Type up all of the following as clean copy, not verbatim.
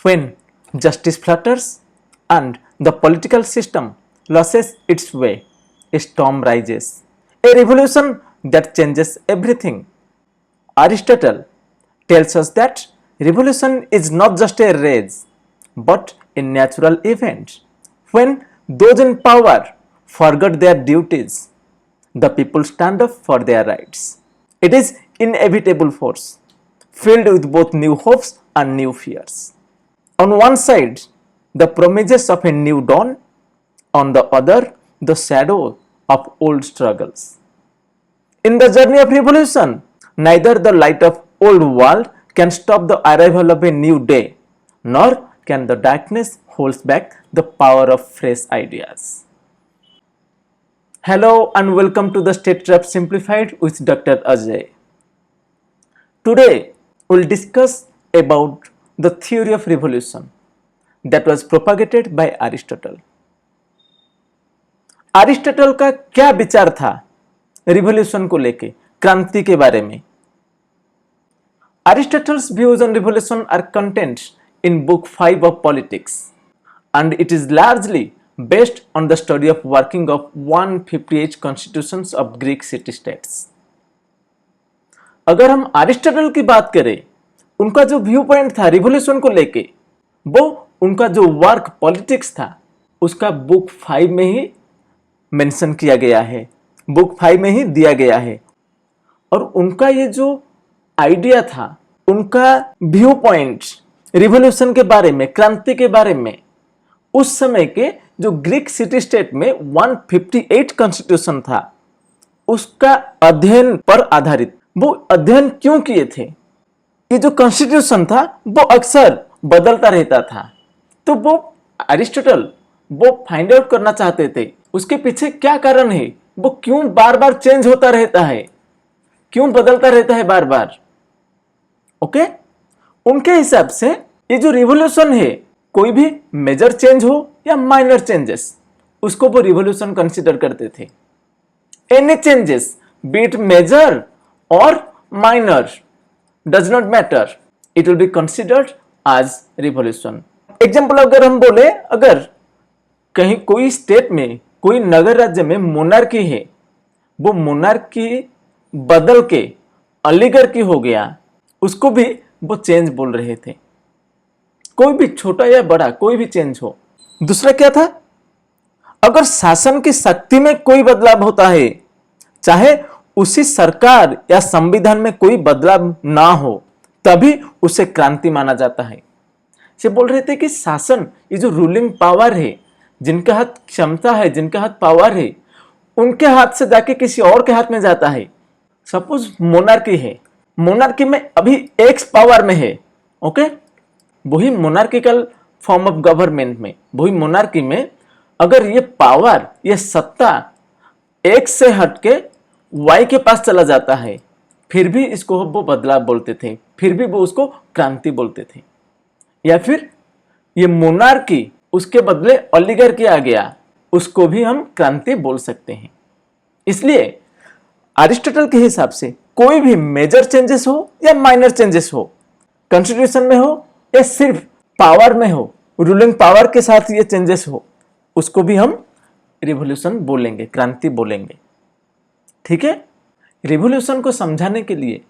When justice flutters and the political system loses its way, a storm rises, a revolution that changes everything. Aristotle tells us that revolution is not just a rage but a natural event. When those in power forget their duties, the people stand up for their rights. It is inevitable force, filled with both new hopes and new fears. On one side, the promises of a new dawn, on the other, the shadow of old struggles. In the journey of revolution, neither the light of old world can stop the arrival of a new day, nor can the darkness hold back the power of fresh ideas. Hello and welcome to the State Trap Simplified with Dr. Ajay. Today, we'll discuss about the theory of revolution that was propagated by Aristotle. Aristotle का क्या विचार था revolution को लेके, क्रांति के बारे में? Aristotle's views on revolution are contained in Book 5 of Politics, and it is largely based on the study of working of 158 constitutions of Greek city-states. अगर हम अरिस्टोटल की बात करें, उनका जो व्यू पॉइंट था रिवॉल्यूशन को लेके, वो उनका जो वर्क पॉलिटिक्स था, उसका बुक 5 में ही मेंशन किया गया है, बुक 5 में ही दिया गया है। और उनका ये जो आइडिया था, उनका व्यू पॉइंट रिवॉल्यूशन के बारे में, क्रांति के बारे में, उस समय के जो ग्रीक सिटी स्टेट में 158 कॉन्स्टिट्यूशन था, उसका अध्ययन पर आधारित। वो अध्ययन क्यों किए थे? ये जो कॉन्स्टिट्यूशन था वो अक्सर बदलता रहता था, तो वो अरिस्टोटल वो फाइंड आउट करना चाहते थे उसके पीछे क्या कारण है, वो क्यों बार बार चेंज होता रहता है, क्यों बदलता रहता है बार बार। ओके, उनके हिसाब से ये जो रिवॉल्यूशन है, कोई भी मेजर चेंज हो या माइनर चेंजेस, उसको वो रिवॉल्यूशन कंसीडर करते थे। Any changes be it major or minor does not matter, it will be considered as revolution. Example अगर हम बोले, अगर कहीं कोई स्टेट में, कोई नगर राज्य में मोनार्की है, वो मोनार्की बदल के अलीगर्की हो गया, उसको भी वो चेंज बोल रहे थे। कोई भी छोटा या बड़ा कोई भी चेंज हो। दूसरा क्या था? अगर शासन की शक्ति में कोई बदलाव होता है, चाहे उसी सरकार या संविधान में कोई बदलाव ना हो, तभी उसे क्रांति माना जाता है। से बोल रहे थे कि शासन, ये जो रूलिंग पावर है, जिनके हाथ क्षमता है, जिनके हाथ पावर है, उनके हाथ से जाके किसी और के हाथ में जाता है। सपोज मोनार्की है, मोनार्की में अभी एक्स पावर में है, ओके, वही मोनार्किकल फॉर्म ऑफ गवर्नमेंट में, वही मोनार्की में अगर ये पावर, ये सत्ता एक्स से हटके वाई के पास चला जाता है, फिर भी इसको वो बदलाव बोलते थे, फिर भी वो उसको क्रांति बोलते थे। या फिर ये मोनार्की उसके बदले ओलिगार्की आ गया, उसको भी हम क्रांति बोल सकते हैं। इसलिए अरिस्टोटल के हिसाब से कोई भी मेजर चेंजेस हो या माइनर चेंजेस हो, कॉन्स्टिट्यूशन में हो या सिर्फ पावर में हो, रूलिंग पावर के साथ ये चेंजेस हो, उसको भी हम रिवॉल्यूशन बोलेंगे, क्रांति बोलेंगे। ठीक है, रिवॉल्यूशन को समझाने के लिए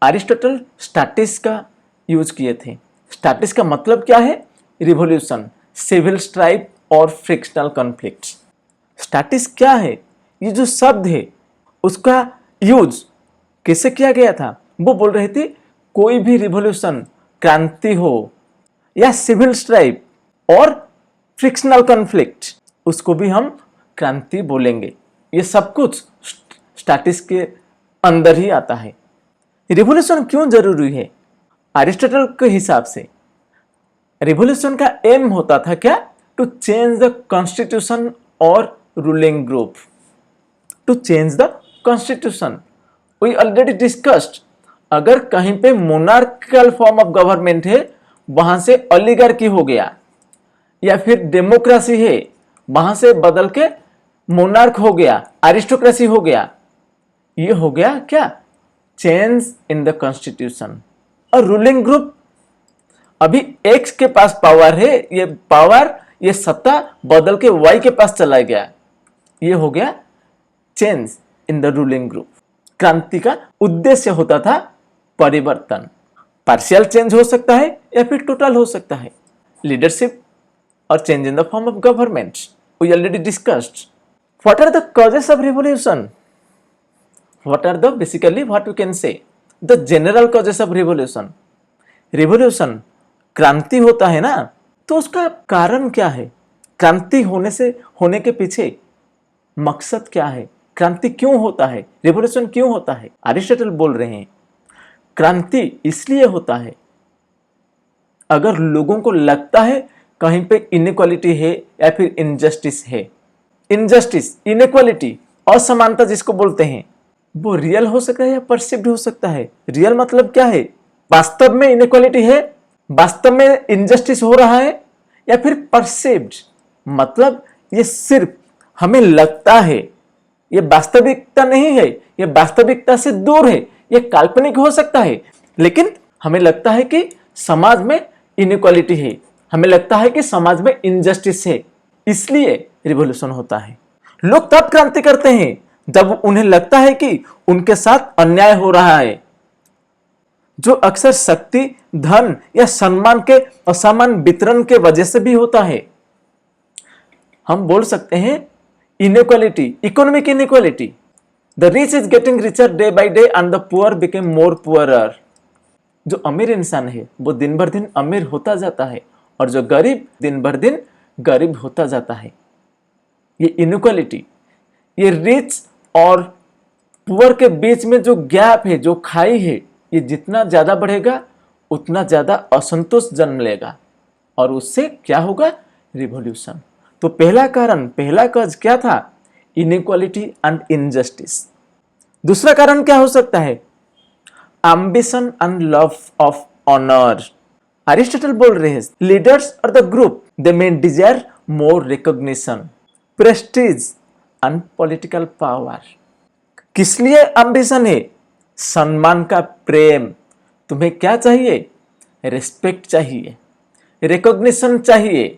अरिस्टोटल स्टैटिस का यूज किए थे। स्टैटिस का मतलब क्या है? रिवॉल्यूशन, सिविल स्ट्राइक और फ्रिक्शनल कॉन्फ्लिक्ट। स्टैटिस क्या है? ये जो शब्द है उसका यूज कैसे किया गया था? वो बोल रहे थे कोई भी रिवॉल्यूशन, क्रांति हो या सिविल स्ट्राइक और फ्रिक्शनल कॉन्फ्लिक्ट, उसको भी हम क्रांति बोलेंगे। ये सब कुछ स्टैटिस के अंदर ही आता है। रिवॉल्यूशन क्यों जरूरी है? अरिस्टोटल के हिसाब से रिवॉल्यूशन का एम होता था क्या? टू चेंज द कॉन्स्टिट्यूशन और ruling group. To change the constitution, we already discussed. अगर कहीं पे मोनार्किकल फॉर्म ऑफ गवर्नमेंट है, वहां से ओलिगार्की हो गया, या फिर डेमोक्रेसी है, वहां से बदल के मोनार्क हो गया, अरिस्टोक्रेसी हो गया, ये हो गया क्या? Change in the constitution. और रूलिंग ग्रुप, अभी एक्स के पास पावर है, ये पावर, ये सत्ता बदल के वाई के पास चला गया। ये हो गया change in the ruling group. क्रांति का उद्देश्य होता था परिवर्तन। पार्शियल चेंज हो सकता है या फिर टोटल हो सकता है। लीडरशिप और change in the form of government, we already discussed. What are the causes of revolution? What are the basically what we can say the general causes of revolution? Revolution, क्रांति होता है ना, तो उसका कारण क्या है? क्रांति होने के पीछे मकसद क्या है? क्रांति क्यों होता है? रिवॉल्यूशन क्यों होता है? अरिस्टोटल बोल रहे हैं क्रांति इसलिए होता है अगर लोगों को लगता है कहीं पे इनइक्वालिटी है या फिर इनजस्टिस है। इनजस्टिस, इनइक्वालिटी, असमानता जिसको बोलते हैं, वो रियल हो सकता है या परसिव्ड हो सकता है। रियल मतलब क्या है? वास्तव में इनइक्वालिटी है, वास्तव में इनजस्टिस हो रहा है, या फिर परसिव्ड मतलब ये सिर्फ हमें लगता है, ये वास्तविकता नहीं है, ये वास्तविकता से दूर है, ये काल्पनिक हो सकता है, लेकिन हमें लगता है कि समाज में इनइक्वालिटी है, हमें लगता है कि समाज में इनजस्टिस है, इसलिए रिवॉल्यूशन होता है। लोग तब क्रांति करते हैं जब उन्हें लगता है कि उनके साथ अन्याय हो रहा है, जो अक्सर शक्ति, धन या सम्मान के असमान वितरण के वजह से भी होता है। हम बोल सकते हैं inequality, economic inequality. The rich is getting richer day by day and the poor became more poorer. जो अमीर इंसान है वो दिन भर दिन अमीर होता जाता है और जो गरीब दिन भर दिन गरीब होता जाता है। ये इनइक्वालिटी, ये रिच और पुअर के बीच में जो गैप है, जो खाई है, ये जितना ज्यादा बढ़ेगा उतना ज्यादा असंतोष जन्म लेगा और उससे क्या होगा? रिवॉल्यूशन। तो पहला कारण, पहला कॉज क्या था? Inequality and injustice. दूसरा कारण क्या हो सकता है? Ambition and love of honour. Aristotle बोल रहे हैं लीडर्स और the group they may desire more recognition, prestige and political power. किस लिए एम्बिशन है? सम्मान का प्रेम। तुम्हें क्या चाहिए? रिस्पेक्ट चाहिए, रिकॉग्निशन चाहिए।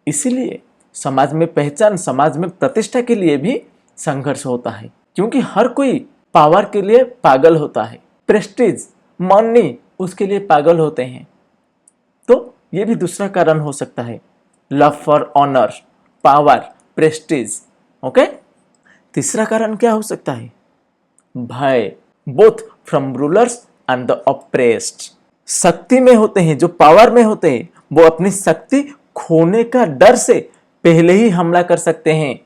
इसीलिए समाज में पहचान, समाज में प्रतिष्ठा के लिए भी संघर्ष होता है, क्योंकि हर कोई पावर के लिए पागल होता है, प्रेस्टीज, मनी, उसके लिए पागल होते हैं। तो ये भी दूसरा कारण हो सकता है, love for honour, power, prestige. Okay. तीसरा कारण क्या हो सकता है? भय, both from rulers and the oppressed. शक्ति में होते हैं, जो पावर में होते हैं, वो अपनी शक्ति खोने का डर से पहले ही हमला कर सकते हैं।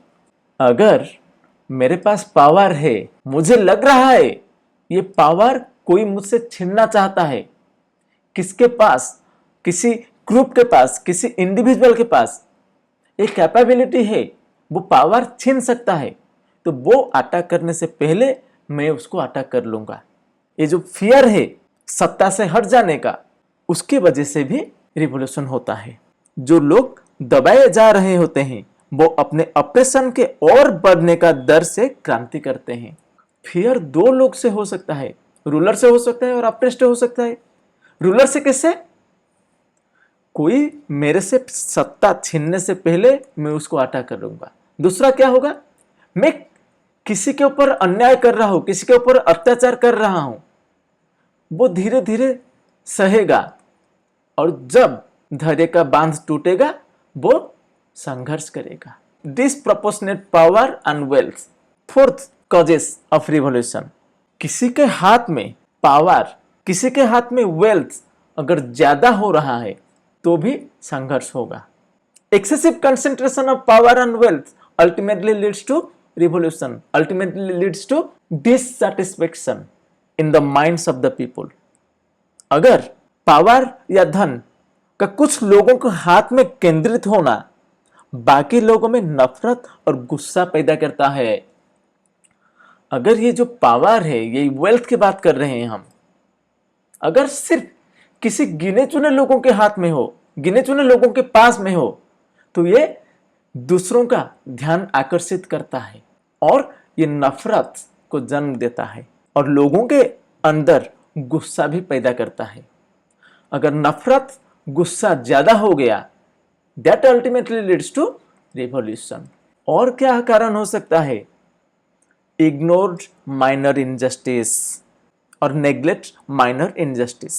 अगर मेरे पास पावर है, मुझे लग रहा है ये पावर कोई मुझसे छीनना चाहता है, किसके पास? किसी ग्रुप के पास, किसी इंडिविजुअल के पास एक कैपेबिलिटी है, वो पावर छीन सकता है, तो वो अटैक करने से पहले मैं उसको अटैक कर लूंगा। ये जो फियर है सत्ता से हट जाने का, उसकी वजह से भी रिवॉल्यूशन होता है। जो लोग दबाए जा रहे होते हैं वो अपने ऑपरेशन के और बढ़ने का डर से क्रांति करते हैं। फियर दो लोग से हो सकता है, रूलर से हो सकता है और ऑप्रेस्ड हो सकता है। रूलर से किससे? कोई मेरे से सत्ता छीनने से पहले मैं उसको अटैक कर लूंगा। दूसरा क्या होगा? मैं किसी के ऊपर अन्याय कर रहा हूं, किसी के ऊपर अत्याचार कर रहा हूं, वो धीरे धीरे सहेगा और जब धैर्य का बांध टूटेगा वो संघर्ष करेगा। Disproportionate power and wealth. Fourth causes of revolution. किसी के हाथ में पावर, किसी के हाथ में वेल्थ अगर ज्यादा हो रहा है तो भी संघर्ष होगा। Excessive concentration of power and wealth ultimately leads to revolution, ultimately leads to dissatisfaction in the minds of the people. अगर पावर या धन का कुछ लोगों के हाथ में केंद्रित होना बाकी लोगों में नफरत और गुस्सा पैदा करता है। अगर ये जो पावर है, ये वेल्थ की बात कर रहे हैं हम, अगर सिर्फ किसी गिने चुने लोगों के हाथ में हो, गिने चुने लोगों के पास में हो, तो ये दूसरों का ध्यान आकर्षित करता है और ये नफरत को जन्म देता है और लोगों के अंदर गुस्सा भी पैदा करता है। अगर नफरत गुस्सा ज्यादा हो गया, that ultimately leads to revolution. और क्या कारण हो सकता है? इग्नोर्ड माइनर इनजस्टिस और नेग्लेक्ट माइनर इनजस्टिस।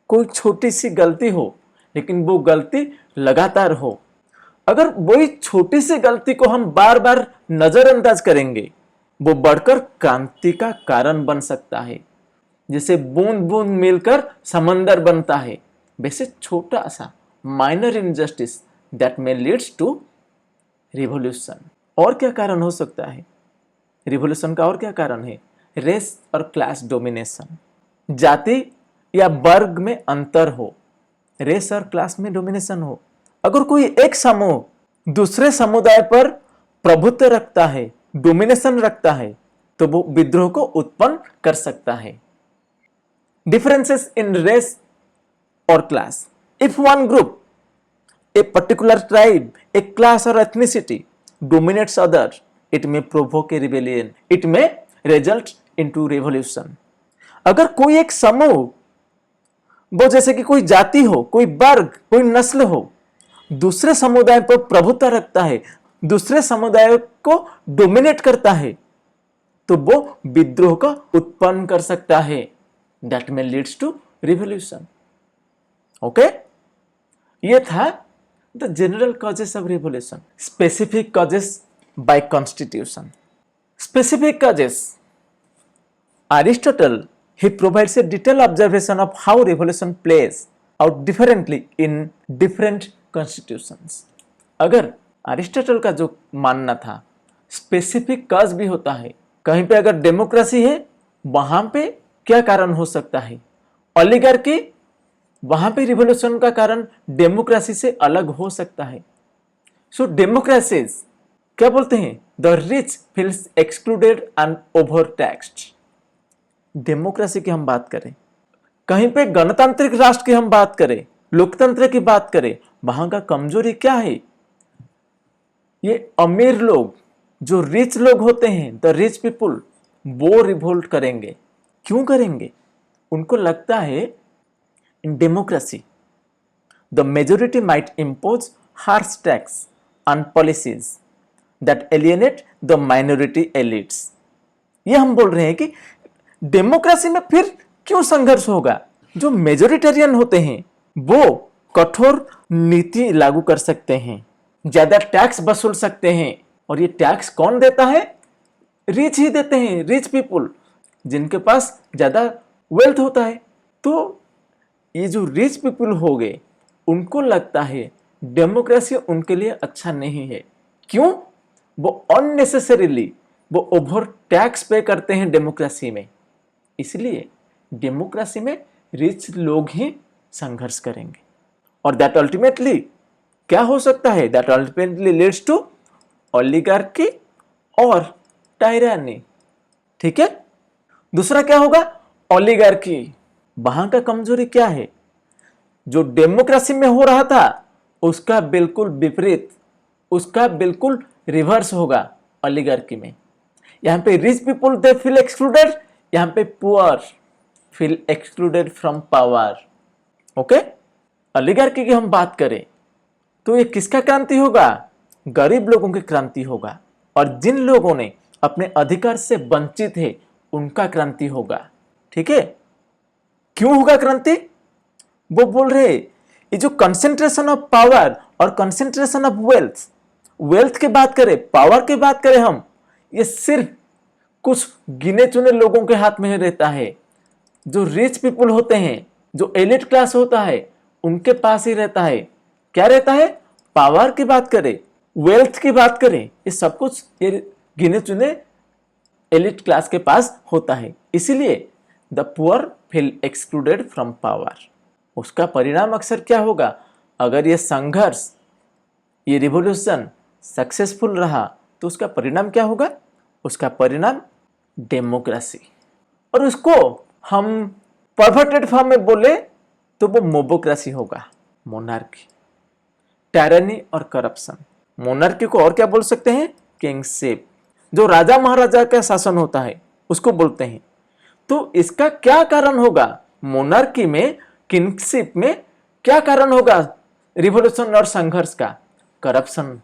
कोई छोटी सी गलती हो लेकिन वो गलती लगातार हो, अगर वही छोटी सी गलती को हम बार बार नजरअंदाज करेंगे, वो बढ़कर क्रांति का कारण बन सकता है। जैसे बूंद बूंद मिलकर समंदर बनता है, वैसे छोटा सा minor injustice that may leads to revolution. और क्या कारण हो सकता है रिवॉल्यूशन का? और क्या कारण है? रेस और क्लास डोमिनेशन। जाति या वर्ग में अंतर हो, रेस और क्लास में डोमिनेशन हो। अगर कोई एक समूह दूसरे समुदाय पर प्रभुत्व रखता है, डोमिनेशन रखता है, तो वो विद्रोह को उत्पन्न कर सकता है। Differences in race or class. If one group, a particular tribe, a class or ethnicity dominates other, it may provoke a rebellion. It may result into revolution. अगर कोई एक समूह, वो जैसे कि कोई जाति हो, कोई वर्ग, कोई नस्ल हो, दूसरे समुदाय पर प्रभुत्व रखता है, दूसरे समुदाय को डोमिनेट करता है, तो वो विद्रोह का उत्पन्न कर सकता है। That may leads to revolution. Okay ये था the general causes of revolution. Specific causes bye constitution. Specific causes, Aristotle he provides a detailed observation of how revolution plays out differently in different constitutions. अगर Aristotle का जो मानना था specific cause भी होता है, कहीं पे अगर डेमोक्रेसी है वहां पे क्या कारण हो सकता है, ओलिगार्की वहां पे रिवॉल्यूशन का कारण डेमोक्रेसी से अलग हो सकता है। सो डेमोक्रेसीज क्या बोलते हैं? The rich feels excluded and over taxed. Democracy की हम बात करें, कहीं पे गणतांत्रिक राष्ट्र की हम बात करें, लोकतंत्र की बात करें, वहां का कमजोरी क्या है? ये अमीर लोग, जो रिच लोग होते हैं, द रिच पीपुल, वो रिवोल्ट करेंगे। क्यों करेंगे? उनको लगता है in democracy the majority might impose harsh tax on policies that alienate the minority elites। ये हम बोल रहे हैं कि डेमोक्रेसी में फिर क्यों संघर्ष होगा? जो मेजोरिटेरियन होते हैं वो कठोर नीति लागू कर सकते हैं, ज्यादा टैक्स वसूल सकते हैं, और ये टैक्स कौन देता है? रिच ही देते हैं, रिच पीपुल, जिनके पास ज्यादा वेल्थ होता है। तो ये जो रिच पीपल हो गए, उनको लगता है डेमोक्रेसी उनके लिए अच्छा नहीं है। क्यों? वो अननेसेसरीली वो ओवर टैक्स पे करते हैं डेमोक्रेसी में, इसलिए डेमोक्रेसी में रिच लोग ही संघर्ष करेंगे। और दैट अल्टीमेटली क्या हो सकता है? That ultimately leads to oligarchy और टायरानी। ठीक है, दूसरा क्या होगा? ओलिगार्की। वहां का कमजोरी क्या है? जो डेमोक्रेसी में हो रहा था उसका बिल्कुल विपरीत, उसका बिल्कुल रिवर्स होगा ओलिगार्की में। यहां पे rich people they feel excluded, यहां पे poor feel excluded from power. Okay, oligarchy की हम बात करें तो ये किसका क्रांति होगा? गरीब लोगों की क्रांति होगा, और जिन लोगों ने अपने अधिकार से वंचित है उनका क्रांति होगा। ठीक है, क्यों होगा क्रांति? वो बोल रहे ये जो कंसेंट्रेशन ऑफ पावर और कंसेंट्रेशन ऑफ वेल्थ, वेल्थ की बात करें, पावर की बात करें हम, ये सिर्फ कुछ गिने चुने लोगों के हाथ में रहता है। जो रिच पीपल होते हैं, जो एलिट क्लास होता है, उनके पास ही रहता है। क्या रहता है? पावर की बात करें, वेल्थ की बात करें, ये सब कुछ ये गिने चुने एलिट क्लास के पास होता है। इसीलिए the poor feel excluded from power. उसका परिणाम अक्सर क्या होगा? अगर ये संघर्ष, ये रिवॉल्यूशन सक्सेसफुल रहा तो उसका परिणाम क्या होगा? उसका परिणाम डेमोक्रेसी, और उसको हम परवर्टेड फॉर्म में बोले तो वो मोबोक्रेसी होगा, मोनार्की। टायरनी और करप्शन। मोनार्की को और क्या बोल सकते हैं? किंगशिप। जो राजा महाराजा का शासन होता है उसको बोलते हैं। तो इसका क्या कारण होगा? मोनार्की में, किंगशिप में क्या कारण होगा रिवॉल्यूशन और संघर्ष का? करप्शन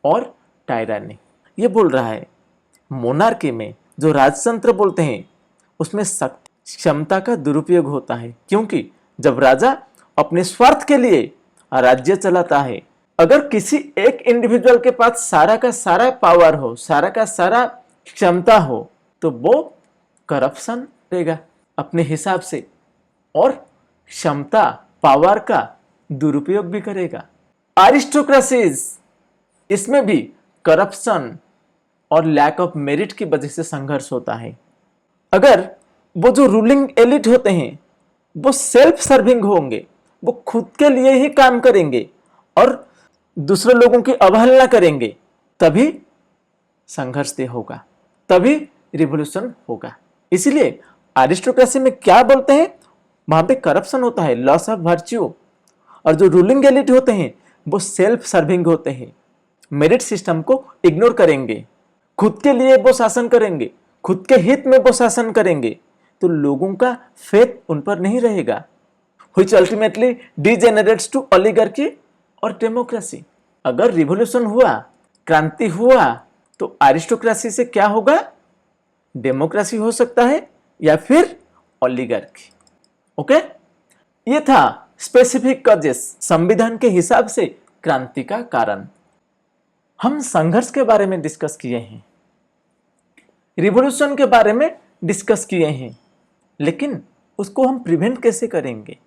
और टायरानी। ये बोल रहा है मोनार्की में जो राजतंत्र बोलते हैं उसमें शक्ति क्षमता का दुरुपयोग होता है, क्योंकि जब राजा अपने स्वार्थ के लिए राज्य चलाता है, अगर किसी एक इंडिविजुअल के पास सारा का सारा पावर हो, सारा का सारा क्षमता हो, तो वो करप्शन करेगा अपने हिसाब से और क्षमता पावर का दुरुपयोग भी करेगा। अरिस्टोक्रेसीज, इसमें भी करप्शन और लैक ऑफ मेरिट की वजह से संघर्ष होता है। अगर वो जो रूलिंग एलिट होते हैं वो सेल्फ सर्विंग होंगे, वो खुद के लिए ही काम करेंगे और दूसरे लोगों की अवहेलना करेंगे, तभी संघर्ष होगा, तभी रिवॉल्यूशन होगा। इसीलिए अरिस्टोक्रेसी में क्या बोलते हैं, वहां पे करप्शन होता है, लॉस ऑफ वर्च्यू। और जो रूलिंग एलिट होते हैं वो सेल्फ सर्विंग होते हैं, मेरिट सिस्टम को इग्नोर करेंगे, खुद के लिए वो शासन करेंगे, खुद के हित में वो शासन करेंगे, तो लोगों का फेथ उन पर नहीं रहेगा, which ultimately degenerates to oligarchy और डेमोक्रेसी। अगर रिवॉल्यूशन हुआ, क्रांति हुआ, तो अरिस्टोक्रेसी से क्या होगा? डेमोक्रेसी हो सकता है या फिर ओलिगार्की। ओके, ये था स्पेसिफिक कॉजेस, संविधान के हिसाब से क्रांति का कारण। हम संघर्ष के बारे में डिस्कस किए हैं, रिवॉल्यूशन के बारे में डिस्कस किए हैं, लेकिन उसको हम प्रिवेंट कैसे करेंगे?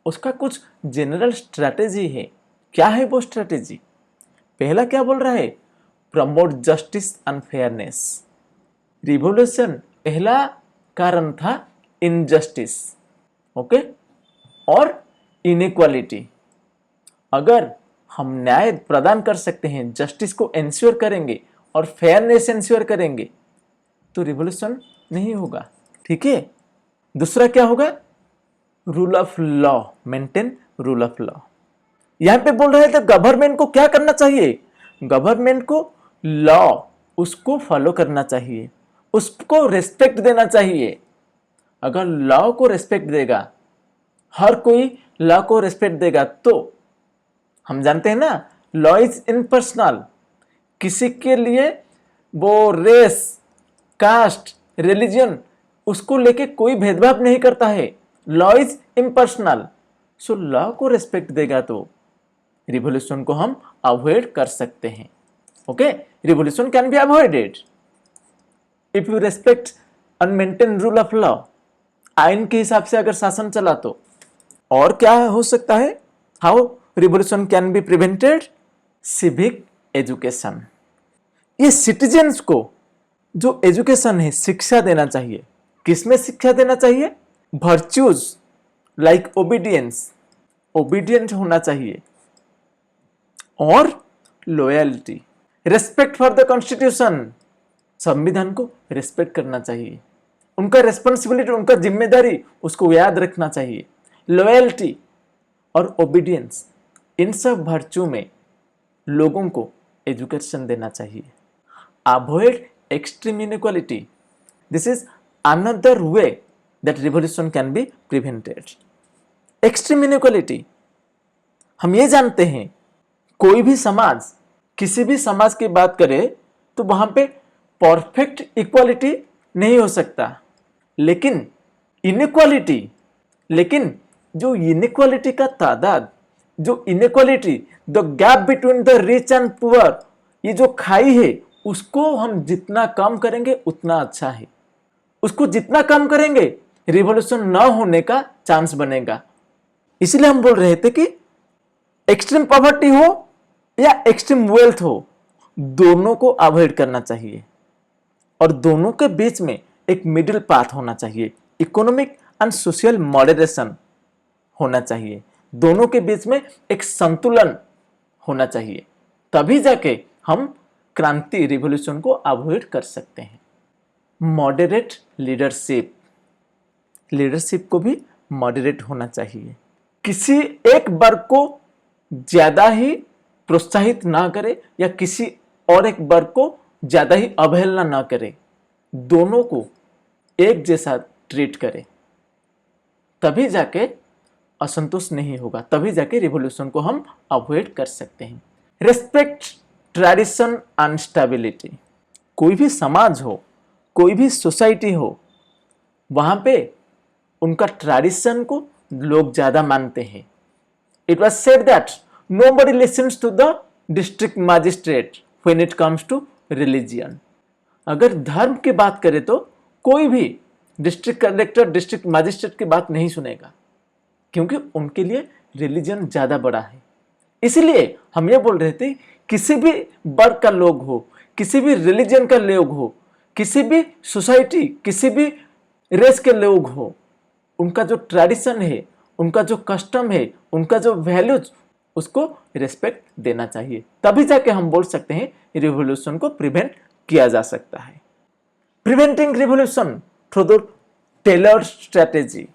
उसका कुछ जनरल स्ट्रैटेजी है। क्या है वो स्ट्रैटेजी? पहला क्या बोल रहा है? Promote justice and fairness. Revolution पहला कारण था इनजस्टिस, ओके, और इनइक्वालिटी। अगर हम न्याय प्रदान कर सकते हैं, जस्टिस को एंश्योर करेंगे और फेयरनेस एंश्योर करेंगे, तो रिवॉल्यूशन नहीं होगा। ठीक है। दूसरा क्या होगा? Rule of law, maintain rule of law. यहां पे बोल रहे थे गवर्नमेंट को क्या करना चाहिए? गवर्नमेंट को लॉ उसको फॉलो करना चाहिए, उसको रेस्पेक्ट देना चाहिए। अगर लॉ को रेस्पेक्ट देगा, हर कोई लॉ को रेस्पेक्ट देगा, तो हम जानते हैं ना, लॉ इज इम्पर्सनल। किसी के लिए वो रेस, कास्ट, रिलीजन, उसको लेके कोई भेदभाव नहीं करता है। Law is impersonal. So law को रेस्पेक्ट देगा तो रिवॉल्यूशन को हम अवॉइड कर सकते हैं। Okay, revolution can be avoided if you respect and maintain rule of law. आइन के हिसाब से अगर शासन चला तो। और क्या हो सकता है? How revolution can be prevented? Civic education. ये सिटीजन्स को जो एजुकेशन है, शिक्षा देना चाहिए। किसमें शिक्षा देना चाहिए? वर्च्यूज लाइक ओबीडियंस, ओबीडियंट होना चाहिए, और loyalty, respect for the constitution, संविधान को रेस्पेक्ट करना चाहिए, उनका रेस्पॉन्सिबिलिटी, उनका जिम्मेदारी उसको याद रखना चाहिए। लॉयल्टी और ओबीडियंस, इन सब वर्च्यू में लोगों को एजुकेशन देना चाहिए। Avoid extreme inequality, this is another way that revolution can be prevented. Extreme inequality, हम ये जानते हैं कोई भी समाज, किसी भी समाज की बात करें तो वहां पे परफेक्ट इक्वालिटी नहीं हो सकता, लेकिन इनइक्वालिटी, लेकिन जो इनइक्वालिटी का तादाद, जो inequality, the gap between the rich and poor, ये जो खाई है, उसको हम जितना कम करेंगे उतना अच्छा है। उसको जितना कम करेंगे रिवॉल्यूशन न होने का चांस बनेगा। इसलिए हम बोल रहे थे कि एक्सट्रीम पॉवर्टी हो या एक्सट्रीम वेल्थ हो, दोनों को अवॉइड करना चाहिए, और दोनों के बीच में एक मिडिल पाथ होना चाहिए। इकोनॉमिक एंड सोशल मॉडरेशन होना चाहिए, दोनों के बीच में एक संतुलन होना चाहिए, तभी जाके हम क्रांति, रिवॉल्यूशन को अवॉइड कर सकते हैं। मॉडरेट लीडरशिप, लीडरशिप को भी मॉडरेट होना चाहिए। किसी एक वर्ग को ज्यादा ही प्रोत्साहित ना करे या किसी और एक वर्ग को ज्यादा ही अवहेलना ना करे, दोनों को एक जैसा ट्रीट करे, तभी जाके असंतोष नहीं होगा, तभी जाके रिवॉल्यूशन को हम अवॉइड कर सकते हैं। Respect tradition and stability. कोई भी समाज हो, कोई भी सोसाइटी हो, वहां पे उनका ट्रेडिशन को लोग ज्यादा मानते हैं। It was said that nobody listens to the district magistrate when it comes to religion. अगर धर्म की बात करें तो कोई भी डिस्ट्रिक्ट कलेक्टर, डिस्ट्रिक्ट मैजिस्ट्रेट की बात नहीं सुनेगा, क्योंकि उनके लिए रिलीजन ज्यादा बड़ा है। इसलिए हम ये बोल रहे थे, किसी भी वर्ग का लोग हो, किसी भी रिलीजन का लोग हो, किसी भी सोसाइटी, किसी भी रेस के लोग हो, उनका जो ट्रेडिशन है, उनका जो कस्टम है, उनका जो वैल्यूज, उसको रिस्पेक्ट देना चाहिए। तभी जाके हम बोल सकते हैं रिवॉल्यूशन को प्रिवेंट किया जा सकता है। Preventing revolution through the tailor strategy.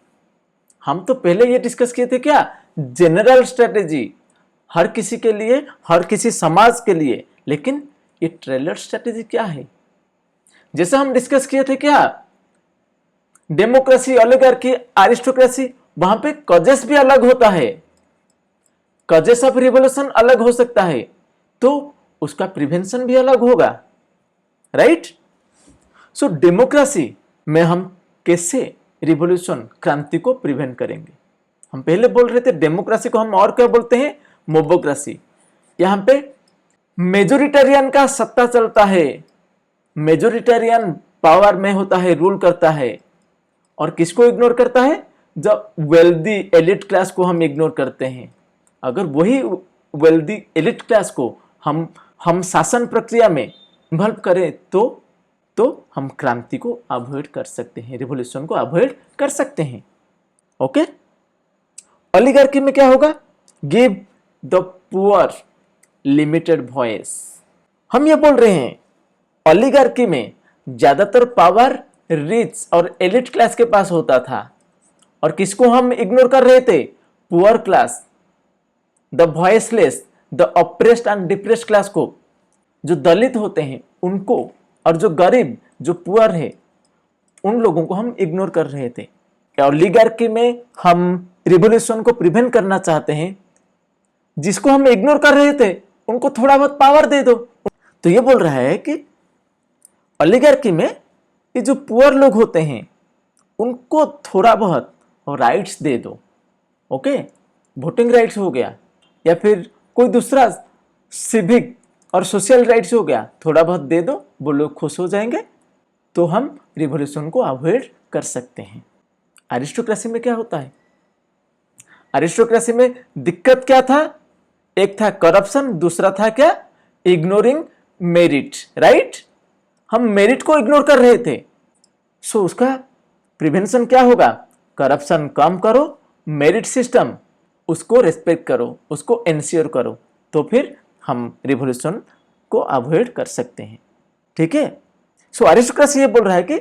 हम तो पहले ये डिस्कस किए थे क्या, जनरल स्ट्रेटेजी हर किसी के लिए, हर किसी समाज के लिए, लेकिन ये टेलर स्ट्रेटेजी क्या है? जैसे हम डिस्कस किए थे क्या, डेमोक्रेसी, ओलिगार्की, एरिस्टोक्रेसी, वहां पे कजेस भी अलग होता है, कजेस ऑफ रिवॉल्यूशन अलग हो सकता है, तो उसका प्रिवेंशन भी अलग होगा, राइट? सो डेमोक्रेसी में हम कैसे रिवॉल्यूशन, क्रांति को प्रिवेंट करेंगे? हम पहले बोल रहे थे डेमोक्रेसी को हम और क्या बोलते हैं, मोबोक्रेसी। यहां पे मेजोरिटेरियन का सत्ता चलता है, मेजोरिटेरियन पावर में होता है, रूल करता है, और किसको इग्नोर करता है? जब वेल्दी एलिट क्लास को हम इग्नोर करते हैं। अगर वही वेल्दी एलिट क्लास को हम शासन प्रक्रिया में इन्वॉल्व करें तो हम क्रांति को अवॉइड कर सकते हैं, रिवॉल्यूशन को अवॉइड कर सकते हैं। ओके, ओलिगार्की में क्या होगा? Give the poor limited voice. हम ये बोल रहे हैं ओलिगार्की में ज्यादातर पावर रिच और एलिट क्लास के पास होता था, और किसको हम इग्नोर कर रहे थे? Poor class, the voiceless, the oppressed and depressed class को, जो दलित होते हैं उनको, और जो गरीब, जो पुअर है, उन लोगों को हम इग्नोर कर रहे थे। ओलिगार्की में हम रिवॉल्यूशन को प्रिवेंट करना चाहते हैं, जिसको हम इग्नोर कर रहे थे उनको थोड़ा बहुत पावर दे दो। तो ये बोल रहा है कि ओलिगार्की में ये जो पुअर लोग होते हैं उनको थोड़ा बहुत राइट्स दे दो। ओके, वोटिंग राइट्स हो गया, या फिर कोई दूसरा सिविक और सोशल राइट्स हो गया, थोड़ा बहुत दे दो, वो लोग खुश हो जाएंगे, तो हम रिवॉल्यूशन को अवॉइड कर सकते हैं। एरिस्टोक्रेसी में क्या होता है? एरिस्टोक्रेसी में दिक्कत क्या था? एक था करप्शन, दूसरा था क्या? Ignoring merit, right? हम मेरिट को इग्नोर कर रहे थे, सो उसका प्रिवेंशन क्या होगा? करप्शन कम करो, मेरिट सिस्टम उसको रेस्पेक्ट करो, उसको एंश्योर करो, तो फिर हम रिवॉल्यूशन को अवॉइड कर सकते हैं। ठीक है, सो एरिस्टोक्रेसी ये बोल रहा है कि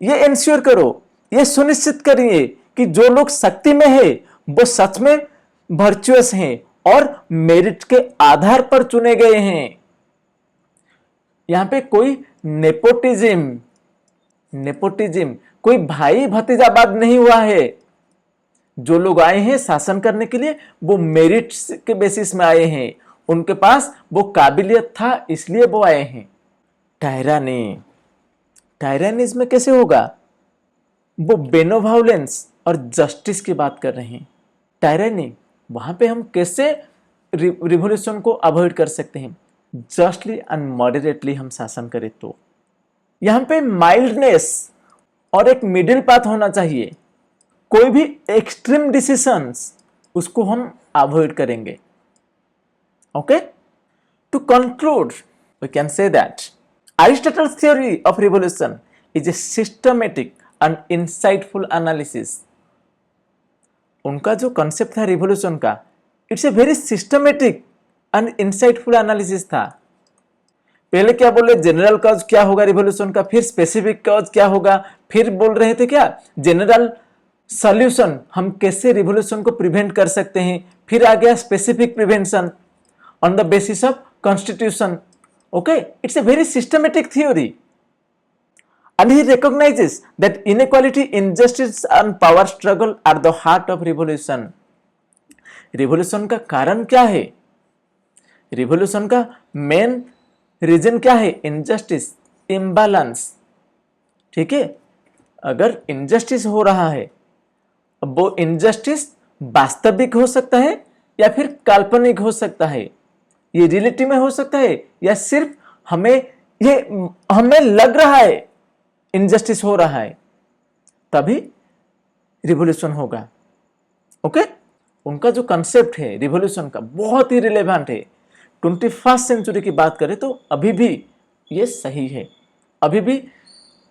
ये एंश्योर करो, ये सुनिश्चित करिए कि जो लोग शक्ति में है वो सच में वर्चुअस हैं और मेरिट के आधार पर चुने गए हैं। यहां पे कोई नेपोटिज्म, कोई भाई भतीजावाद नहीं हुआ है। जो लोग आए हैं शासन करने के लिए वो मेरिट के बेसिस में आए हैं, उनके पास वो काबिलियत था, इसलिए वो आए हैं। टायरानिज्म में कैसे होगा? वो बेनोवालेंस और जस्टिस की बात कर रहे हैं। टायरानी, वहां पे हम कैसे रिवॉल्यूशन को अवॉइड कर सकते हैं? जस्टली एंड मॉडरेटली हम शासन करें तो। यहां पे माइल्डनेस और एक मिडिल पाथ होना चाहिए। कोई भी एक्सट्रीम डिसीजंस उसको हम अवॉइड करेंगे। Okay, to conclude we can say that Aristotle's theory of revolution is a systematic and insightful analysis. उनका जो कंसेप्ट था रिवॉल्यूशन का, it's a very systematic and insightful analysis था। पहले क्या बोले? जनरल कॉज क्या होगा रिवॉल्यूशन का, फिर स्पेसिफिक कॉज क्या होगा, फिर बोल रहे थे क्या जनरल सॉल्यूशन, हम कैसे रिवॉल्यूशन को प्रिवेंट कर सकते हैं, फिर आ गया specific prevention on the basis of constitution. Okay, it's a very systematic theory, and he recognizes that inequality, injustice, and power struggle are the heart of revolution. Revolution का कारण क्या है? रिवॉल्यूशन का मेन रीजन क्या है? Injustice, imbalance. ठीक है, अगर इनजस्टिस हो रहा है, अब वो इनजस्टिस वास्तविक हो सकता है या फिर काल्पनिक हो सकता है, ये रियलिटी में हो सकता है, या सिर्फ हमें लग रहा है इनजस्टिस हो रहा है, तभी रिवॉल्यूशन होगा। ओके, उनका जो कंसेप्ट है रिवॉल्यूशन का बहुत ही रिलेवेंट है। 21st सेंचुरी की बात करें तो अभी भी ये सही है, अभी भी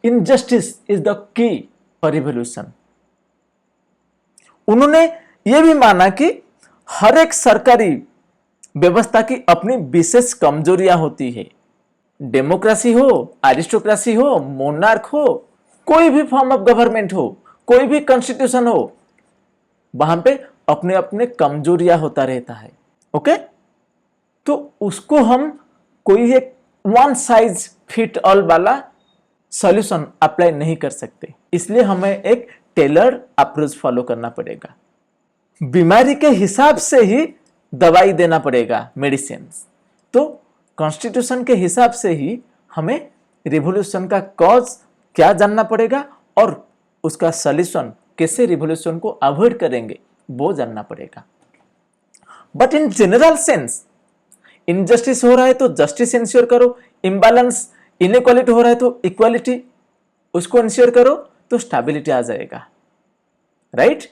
injustice is the key for revolution. उन्होंने ये भी माना कि हर एक सरकारी व्यवस्था की अपनी विशेष कमजोरियां होती है। डेमोक्रेसी हो, एरिस्टोक्रेसी हो, मोनार्क हो, कोई भी फॉर्म ऑफ गवर्नमेंट हो, कोई भी कॉन्स्टिट्यूशन हो, वहां पे अपने अपने कमजोरियां होता रहता है। ओके, तो उसको हम कोई एक वन साइज फिट ऑल वाला सॉल्यूशन अप्लाई नहीं कर सकते, इसलिए हमें एक टेलर्ड अप्रोच फॉलो करना पड़ेगा। बीमारी के हिसाब से ही दवाई देना पड़ेगा, मेडिसिन। तो कॉन्स्टिट्यूशन के हिसाब से ही हमें रिवॉल्यूशन का कॉज क्या जानना पड़ेगा और उसका सॉल्यूशन कैसे रिवॉल्यूशन को अवॉइड करेंगे वो जानना पड़ेगा। But in general sense, injustice हो रहा है तो जस्टिस इंश्योर करो, इम्बैलेंस इनइक्वालिटी हो रहा है तो इक्वालिटी उसको इंश्योर करो, तो स्टेबिलिटी आ जाएगा। राइट?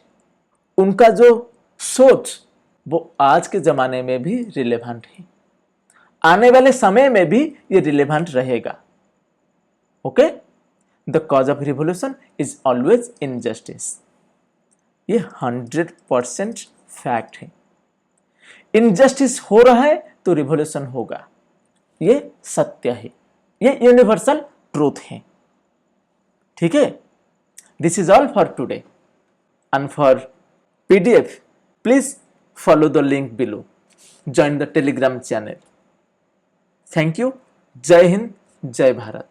उनका जो सोच वो आज के जमाने में भी रिलेवेंट है, आने वाले समय में भी ये रिलेवेंट रहेगा। Okay, the cause of revolution is always injustice, ये 100% फैक्ट है। इनजस्टिस हो रहा है तो रिवॉल्यूशन होगा, ये सत्य है, ये यूनिवर्सल ट्रूथ है। ठीक है, this is all for today and for PDF please follow the link below, join the telegram channel. Thank you. जय हिंद, जय भारत।